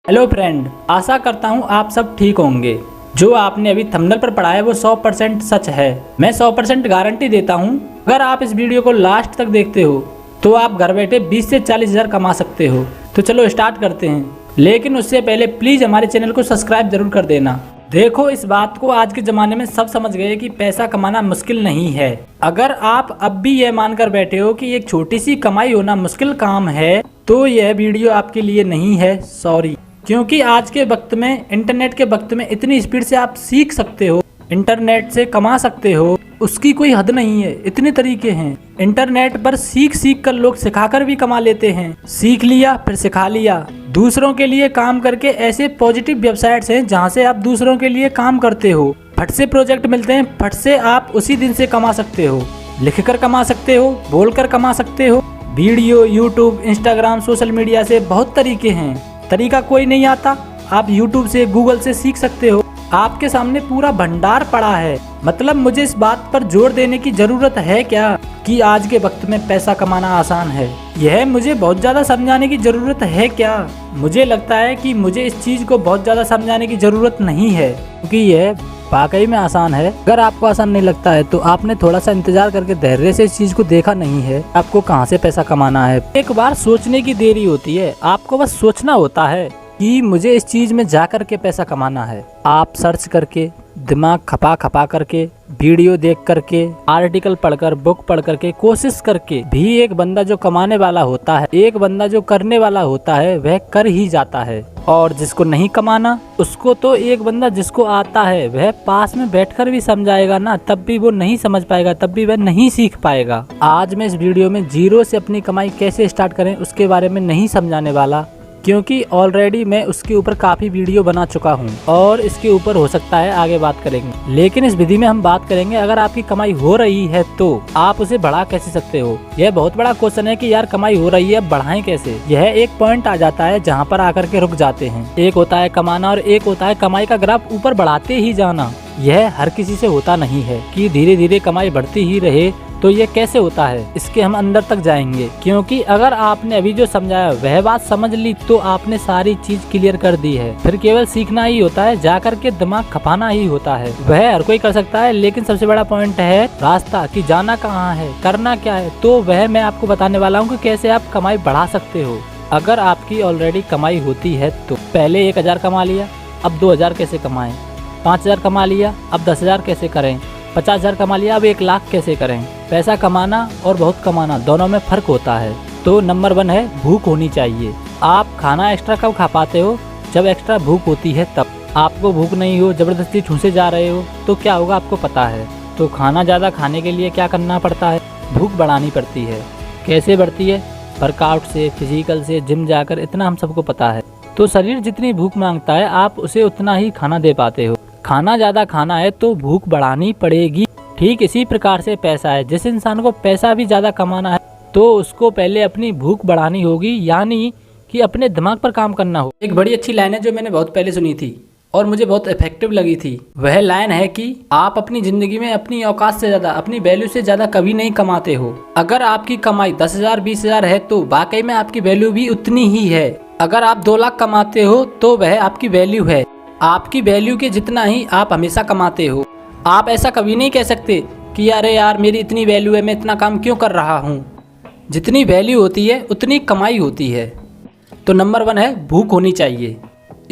Hello friend, आशा करता हूँ आप सब ठीक होंगे। जो आपने अभी थंबनेल पर पढ़ा है वो 100% सच है। मैं 100% गारंटी देता हूँ। अगर आप इस वीडियो को लास्ट तक देखते हो तो आप घर बैठे 20 से 40 हज़ार कमा सकते हो। तो चलो स्टार्ट करते हैं, लेकिन उससे पहले प्लीज़ हमारे चैनल को सब्सक्राइब जरूर कर देना। देखो, इस बात को आज के ज़माने में सब समझ गए कि पैसा कमाना मुश्किल नहीं है। अगर आप अब भी ये मानकर बैठे हो कि एक छोटी सी कमाई होना मुश्किल काम है तो यह वीडियो आपके लिए नहीं है। सॉरी, क्योंकि आज के वक्त में, इंटरनेट के वक्त में इतनी स्पीड से आप सीख सकते हो, इंटरनेट से कमा सकते हो, उसकी कोई हद नहीं है। इतने तरीके हैं। इंटरनेट पर सीख कर लोग सिखाकर भी कमा लेते हैं। सीख लिया फिर सिखा लिया। दूसरों के लिए काम करके ऐसे पॉजिटिव वेबसाइट्स हैं जहां से आप दूसरों के लिए काम करते हो। फट से प्रोजेक्ट मिलते हैं, फट से आप उसी दिन से कमा सकते हो। लिखकर कमा सकते हो, बोलकर कमा सकते हो। Video, YouTube, Instagram, social media से बहुत तरीके हैं। तरीका कोई नहीं आता, आप यूट्यूब से, गूगल से सीख सकते हो। आपके सामने पूरा भंडार पड़ा है। मतलब मुझे इस बात पर जोर देने की जरूरत है क्या कि आज के वक्त में पैसा कमाना आसान है? यह मुझे बहुत ज़्यादा समझाने की ज़रूरत है क्या? मुझे लगता है कि मुझे इस चीज़ को बहुत ज़्यादा समझाने की ज़रूरत नहीं है, क्योंकि यह वाकई में आसान है। अगर आपको आसान नहीं लगता है तो आपने थोड़ा सा इंतजार करके धैर्य से इस चीज़ को देखा नहीं है। आपको कहाँ से पैसा कमाना है। एक बार सोचने की देरी होती है। आपको बस सोचना होता है कि मुझे इस चीज़ में जा कर के पैसा कमाना है। आप सर्च करके, दिमाग खपा करके, वीडियो देख करके, आर्टिकल पढ़कर, बुक पढ़ करके, कोशिश करके भी एक बंदा जो कमाने वाला होता है, एक बंदा जो करने वाला होता है, वह कर ही जाता है। और जिसको नहीं कमाना, उसको तो एक बंदा जिसको आता है वह पास में बैठकर भी समझाएगा ना, तब भी वो नहीं समझ पाएगा, तब भी वह नहीं सीख पाएगा। आज मैं इस वीडियो में जीरो से अपनी कमाई कैसे स्टार्ट करें उसके बारे में नहीं समझाने वाला, क्योंकि ऑलरेडी मैं उसके ऊपर काफ़ी वीडियो बना चुका हूं और इसके ऊपर हो सकता है आगे बात करेंगे। लेकिन इस विधि में हम बात करेंगे अगर आपकी कमाई हो रही है तो आप उसे बढ़ा कैसे सकते हो। यह बहुत बड़ा क्वेश्चन है कि यार कमाई हो रही है, बढ़ाएं कैसे। यह एक पॉइंट आ जाता है जहां पर आकर के रुक जाते हैं। एक होता है कमाना और एक होता है कमाई का ग्राफ ऊपर बढ़ाते ही जाना। यह हर किसी से होता नहीं है कि धीरे धीरे कमाई बढ़ती ही रहे। तो ये कैसे होता है, इसके हम अंदर तक जाएंगे, क्योंकि अगर आपने अभी जो समझाया वह बात समझ ली तो आपने सारी चीज क्लियर कर दी है। फिर केवल सीखना ही होता है, जाकर के दिमाग खपाना ही होता है। वह हर कोई कर सकता है, लेकिन सबसे बड़ा पॉइंट है रास्ता, कि जाना कहाँ है, करना क्या है। तो वह मैं आपको बताने वाला हूँ कि कैसे आप कमाई बढ़ा सकते हो। अगर आपकी ऑलरेडी कमाई होती है तो पहले 1000 कमा लिया, अब 2000 कैसे कमाएं। 5000 कमा लिया, अब 10,000 कैसे करें। 50,000 कमा लिया, अब 1 लाख कैसे करें। पैसा कमाना और बहुत कमाना दोनों में फ़र्क होता है। तो नंबर 1 है भूख होनी चाहिए। आप खाना एक्स्ट्रा कब खा पाते हो? जब एक्स्ट्रा भूख होती है तब। आपको भूख नहीं हो, ज़बरदस्ती ठूसे जा रहे हो तो क्या होगा आपको पता है। तो खाना ज़्यादा खाने के लिए क्या करना पड़ता है? भूख बढ़ानी पड़ती है। कैसे बढ़ती है? वर्कआउट से, फिजिकल से, जिम जाकर। इतना हम सबको पता है। तो शरीर जितनी भूख मांगता है आप उसे उतना ही खाना दे पाते हो। खाना ज़्यादा खाना है तो भूख बढ़ानी पड़ेगी। ठीक इसी प्रकार से पैसा है। जिस इंसान को पैसा भी ज़्यादा कमाना है तो उसको पहले अपनी भूख बढ़ानी होगी, यानी कि अपने दिमाग पर काम करना हो। एक बड़ी अच्छी लाइन है जो मैंने बहुत पहले सुनी थी और मुझे बहुत इफेक्टिव लगी थी। वह लाइन है कि आप अपनी ज़िंदगी में अपनी औकात से ज़्यादा, अपनी वैल्यू से ज़्यादा कभी नहीं कमाते हो। अगर आपकी कमाई 10,000, 20,000 है तो वाकई में आपकी वैल्यू भी उतनी ही है। अगर आप 2 लाख कमाते हो तो वह आपकी वैल्यू है। आपकी वैल्यू के जितना ही आप हमेशा कमाते हो। आप ऐसा कभी नहीं कह सकते कि अरे यार मेरी इतनी वैल्यू है, मैं इतना काम क्यों कर रहा हूँ। जितनी वैल्यू होती है उतनी कमाई होती है। तो नंबर 1 है भूख होनी चाहिए।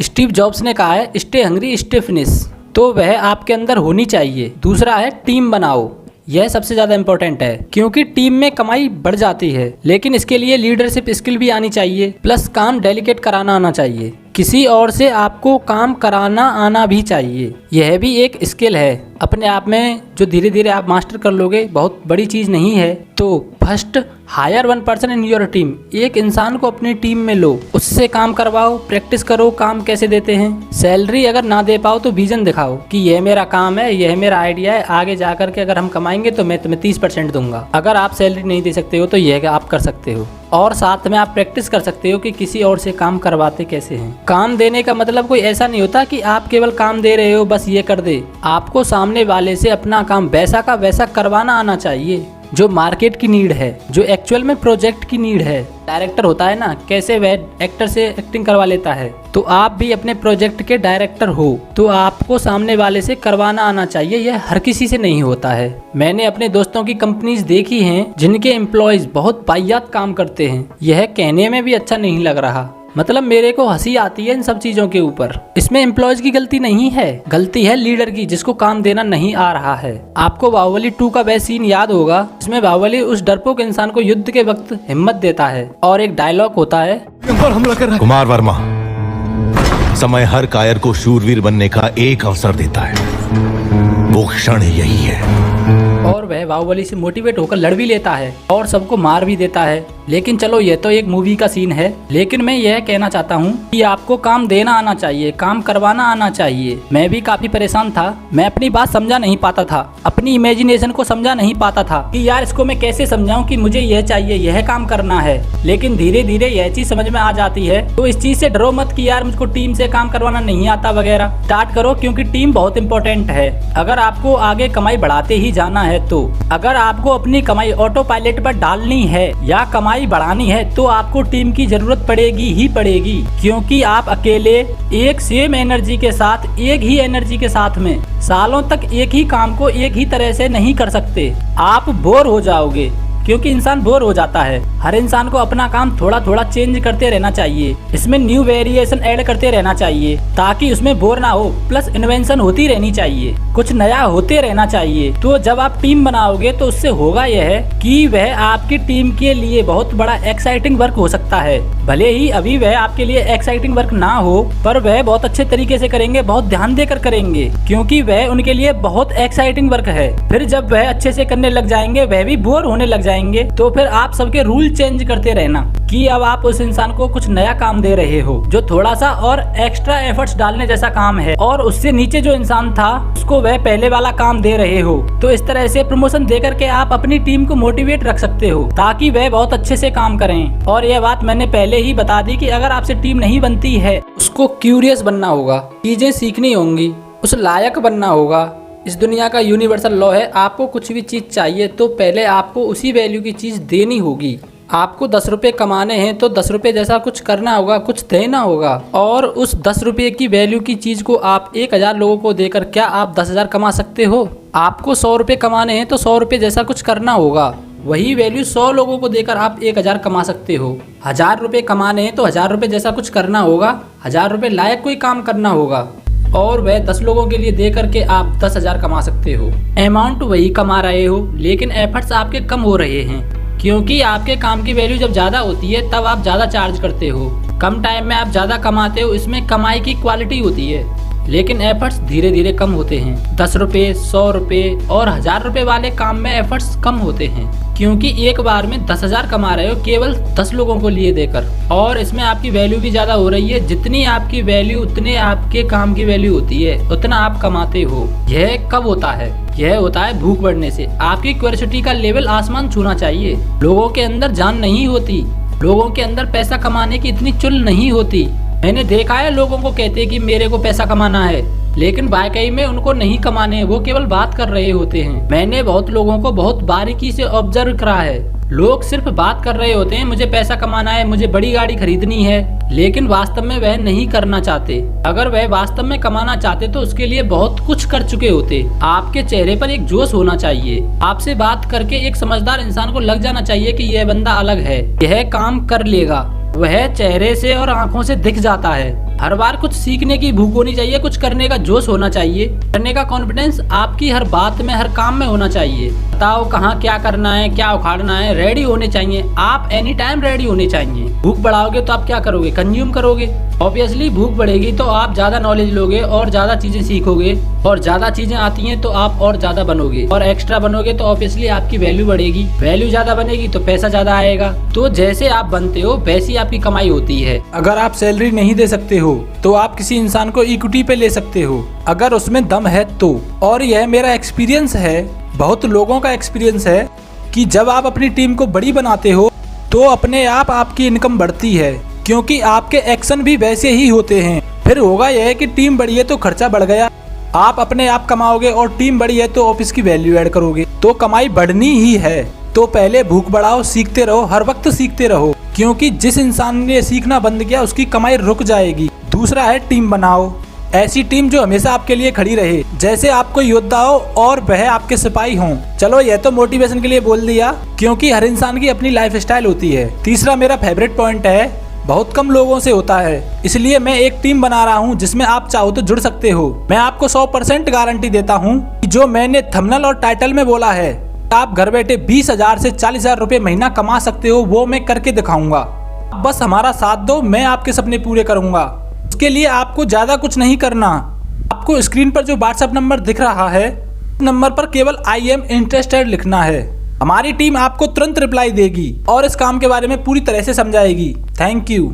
स्टीव जॉब्स ने कहा है स्टे हंग्री स्टे फिनिश, तो वह आपके अंदर होनी चाहिए। दूसरा है टीम बनाओ। यह सबसे ज़्यादा इम्पोर्टेंट है, क्योंकि टीम में कमाई बढ़ जाती है, लेकिन इसके लिए लीडरशिप स्किल भी आनी चाहिए, प्लस काम डेलीकेट कराना आना चाहिए। किसी और से आपको काम कराना आना भी चाहिए। यह भी एक स्किल है अपने आप में, जो धीरे धीरे आप मास्टर कर लोगे। बहुत बड़ी चीज़ नहीं है। तो first hire 1 person in your team. एक इंसान को अपनी टीम में लो, उससे काम करवाओ, प्रैक्टिस करो काम कैसे देते हैं। सैलरी अगर ना दे पाओ तो विजन दिखाओ कि यह मेरा काम है, यह मेरा आइडिया है, आगे जा करके अगर हम कमाएंगे तो मैं तुम्हें 30% दूंगा। अगर आप सैलरी नहीं दे सकते हो तो यह आप कर सकते हो। और साथ में आप प्रैक्टिस कर सकते हो कि किसी और से काम करवाते कैसे हैं। काम देने का मतलब कोई ऐसा नहीं होता कि आप केवल काम दे रहे हो बस ये कर दे। आपको सामने वाले से अपना काम वैसा का वैसा करवाना आना चाहिए। जो मार्केट की नीड है, जो एक्चुअल में प्रोजेक्ट की नीड है। डायरेक्टर होता है ना, कैसे वह एक्टर से एक्टिंग करवा लेता है, तो आप भी अपने प्रोजेक्ट के डायरेक्टर हो तो आपको सामने वाले से करवाना आना चाहिए। यह हर किसी से नहीं होता है। मैंने अपने दोस्तों की कंपनीज देखी हैं जिनके एम्प्लॉयज बहुत वाहियात काम करते हैं। यह कहने में भी अच्छा नहीं लग रहा, मतलब मेरे को हंसी आती है इन सब चीजों के ऊपर। इसमें एम्प्लॉयज की गलती नहीं है, गलती है लीडर की, जिसको काम देना नहीं आ रहा है। आपको बाहुबली 2 का वह सीन याद होगा जिसमें बाहुबली उस डरपोक इंसान को युद्ध के वक्त हिम्मत देता है और एक डायलॉग होता है, हमला कर रहा है। कुमार वर्मा, समय हर कायर को शूरवीर बनने का एक अवसर देता है, वो क्षण यही है। और वह बाहुबली से मोटिवेट होकर लड़ भी लेता है और सबको मार भी देता है। लेकिन चलो ये तो एक मूवी का सीन है, लेकिन मैं यह कहना चाहता हूँ कि आपको काम देना आना चाहिए, काम करवाना आना चाहिए। मैं भी काफी परेशान था, मैं अपनी बात समझा नहीं पाता था, अपनी इमेजिनेशन को समझा नहीं पाता था कि यार इसको मैं कैसे समझाऊं कि मुझे यह चाहिए, यह काम करना है। लेकिन धीरे धीरे यह चीज समझ में आ जाती है। तो इस चीज से डरो मत कि यार मुझको टीम से काम करवाना नहीं आता वगैरह। स्टार्ट करो, क्योंकि टीम बहुत इंपॉर्टेंट है। अगर आपको आगे कमाई बढ़ाते ही जाना है, तो अगर आपको अपनी कमाई ऑटो पायलट पर डालनी है या कमाई बढ़ानी है, तो आपको टीम की जरूरत पड़ेगी ही पड़ेगी। क्योंकि आप अकेले एक सेम एनर्जी के साथ, एक ही एनर्जी के साथ में सालों तक एक ही काम को एक ही तरह से नहीं कर सकते। आप बोर हो जाओगे, क्योंकि इंसान बोर हो जाता है। हर इंसान को अपना काम थोड़ा थोड़ा चेंज करते रहना चाहिए, इसमें न्यू वेरिएशन ऐड करते रहना चाहिए ताकि उसमें बोर ना हो। प्लस इन्वेंशन होती रहनी चाहिए, कुछ नया होते रहना चाहिए। तो जब आप टीम बनाओगे तो उससे होगा यह कि वह आपकी टीम के लिए बहुत बड़ा एक्साइटिंग वर्क हो सकता है। भले ही अभी वह आपके लिए एक्साइटिंग वर्क ना हो, पर वह बहुत अच्छे तरीके से करेंगे, बहुत ध्यान देकर करेंगे, क्योंकि वह उनके लिए बहुत एक्साइटिंग वर्क है। फिर जब वह अच्छे से करने लग जाएंगे, वह भी बोर होने लग जाएंगे। तो फिर आप सबके रूल चेंज करते रहना कि अब आप उस इंसान को कुछ नया काम दे रहे हो जो थोड़ा सा और एक्स्ट्रा एफर्ट्स डालने जैसा काम है, और उससे नीचे जो इंसान था उसको वह पहले वाला काम दे रहे हो। तो इस तरह से प्रमोशन दे करके आप अपनी टीम को मोटिवेट रख सकते हो ताकि वह बहुत अच्छे से काम करें। और यह बात मैंने पहले ही बता दी कि अगर आपसे टीम नहीं बनती है, उसको क्यूरियस बनना होगा, चीजें सीखनी होंगी, उस लायक बनना होगा। इस दुनिया का यूनिवर्सल लॉ है, आपको कुछ भी चीज़ चाहिए तो पहले आपको उसी वैल्यू की चीज़ देनी होगी। आपको 10 रुपये कमाने हैं तो 10 रुपये जैसा कुछ करना होगा, कुछ देना होगा। और उस 10 रुपये की वैल्यू की चीज़ को आप 1000 लोगों को देकर क्या आप 10,000 कमा सकते हो? आपको 100 रुपये कमाने हैं तो 100 रुपये जैसा कुछ करना होगा। वही वैल्यू 100 लोगों को देकर आप 1000 कमा सकते हो। 1000 रुपये कमाने हैं तो 1000 रुपये जैसा कुछ करना होगा, 1000 रुपये लायक कोई काम करना होगा, और वह 10 लोगों के लिए दे करके आप 10,000 कमा सकते हो। अमाउंट वही कमा रहे हो, लेकिन एफर्ट्स आपके कम हो रहे हैं, क्योंकि आपके काम की वैल्यू जब ज़्यादा होती है तब आप ज़्यादा चार्ज करते हो। कम टाइम में आप ज़्यादा कमाते हो, इसमें कमाई की क्वालिटी होती है, लेकिन एफर्ट्स धीरे धीरे कम होते हैं। 10 रुपये, 100 रुपये और 1000 रुपये वाले काम में एफर्ट्स कम होते हैं, क्योंकि एक बार में 10,000 कमा रहे हो केवल 10 लोगों को लिए देकर, और इसमें आपकी वैल्यू भी ज़्यादा हो रही है। जितनी आपकी वैल्यू उतने आपके काम की वैल्यू होती है, उतना आप कमाते हो। यह कब होता है? यह होता है भूख बढ़ने से। आपकी क्यूरियोसिटी का लेवल आसमान छूना चाहिए। लोगों के अंदर जान नहीं होती, लोगों के अंदर पैसा कमाने की इतनी चुल नहीं होती। मैंने देखा है लोगों को कहते कि मेरे को पैसा कमाना है, लेकिन वाकई में उनको नहीं कमाने हैं, वो केवल बात कर रहे होते हैं। मैंने बहुत लोगों को बहुत बारीकी से ऑब्जर्व करा है। लोग सिर्फ बात कर रहे होते हैं, मुझे पैसा कमाना है, मुझे बड़ी गाड़ी खरीदनी है, लेकिन वास्तव में वह नहीं करना चाहते। अगर वह वास्तव में कमाना चाहते तो उसके लिए बहुत कुछ कर चुके होते। आपके चेहरे पर एक जोश होना चाहिए। आपसे बात करके एक समझदार इंसान को लग जाना चाहिए कि यह बंदा अलग है, यह काम कर लेगा। वह चेहरे से और आंखों से दिख जाता है। हर बार कुछ सीखने की भूख होनी चाहिए, कुछ करने का जोश होना चाहिए, करने का कॉन्फिडेंस आपकी हर बात में, हर काम में होना चाहिए। बताओ कहाँ क्या करना है, क्या उखाड़ना है, रेडी होने चाहिए। आप एनी टाइम रेडी होने चाहिए। भूख बढ़ाओगे तो आप क्या करोगे? कंज्यूम करोगे। ऑब्वियसली भूख बढ़ेगी तो आप ज्यादा नॉलेज लोगे और ज्यादा चीजें सीखोगे, और ज्यादा चीजें आती हैं तो आप और ज्यादा बनोगे, और एक्स्ट्रा बनोगे तो ऑब्वियसली आपकी वैल्यू बढ़ेगी। वैल्यू ज्यादा बनेगी तो पैसा ज्यादा आएगा। तो जैसे आप बनते हो वैसी आपकी कमाई होती है। अगर आप सैलरी नहीं दे सकते हो तो आप किसी इंसान को इक्विटी पे ले सकते हो, अगर उसमें दम है तो। और यह मेरा एक्सपीरियंस है, बहुत लोगों का एक्सपीरियंस है कि जब आप अपनी टीम को बड़ी बनाते हो तो अपने आप आपकी इनकम बढ़ती है, क्योंकि आपके एक्शन भी वैसे ही होते हैं। फिर होगा यह कि टीम बढ़ी है तो खर्चा बढ़ गया, आप अपने आप कमाओगे, और टीम बढ़ी है तो ऑफिस की वैल्यू ऐड करोगे, तो कमाई बढ़नी ही है। तो पहले भूख बढ़ाओ, सीखते रहो, हर वक्त सीखते रहो, क्योंकि जिस इंसान ने सीखना बंद किया उसकी कमाई रुक जाएगी। दूसरा है टीम बनाओ, ऐसी टीम जो हमेशा आपके लिए खड़ी रहे, जैसे आप कोई योद्धा हो और वह आपके सिपाही हों। चलो यह तो मोटिवेशन के लिए बोल दिया, क्योंकि हर इंसान की अपनी लाइफ स्टाइल होती है। तीसरा मेरा फेवरेट पॉइंट है, बहुत कम लोगों से होता है, इसलिए मैं एक टीम बना रहा हूँ जिसमें आप चाहो तो जुड़ सकते हो। मैं आपको 100% गारंटी देता हूँ कि जो मैंने थंबनेल और टाइटल में बोला है, आप घर बैठे 20,000 से 40,000 रुपए महीना कमा सकते हो, वो मैं करके दिखाऊंगा। बस हमारा साथ दो, मैं आपके सपने पूरे करूंगा। उसके लिए आपको ज्यादा कुछ नहीं करना, आपको स्क्रीन पर जो व्हाट्सएप नंबर दिख रहा है, नंबर पर केवल आई एम इंटरेस्टेड लिखना है। हमारी टीम आपको तुरंत रिप्लाई देगी और इस काम के बारे में पूरी तरह से समझाएगी। Thank you.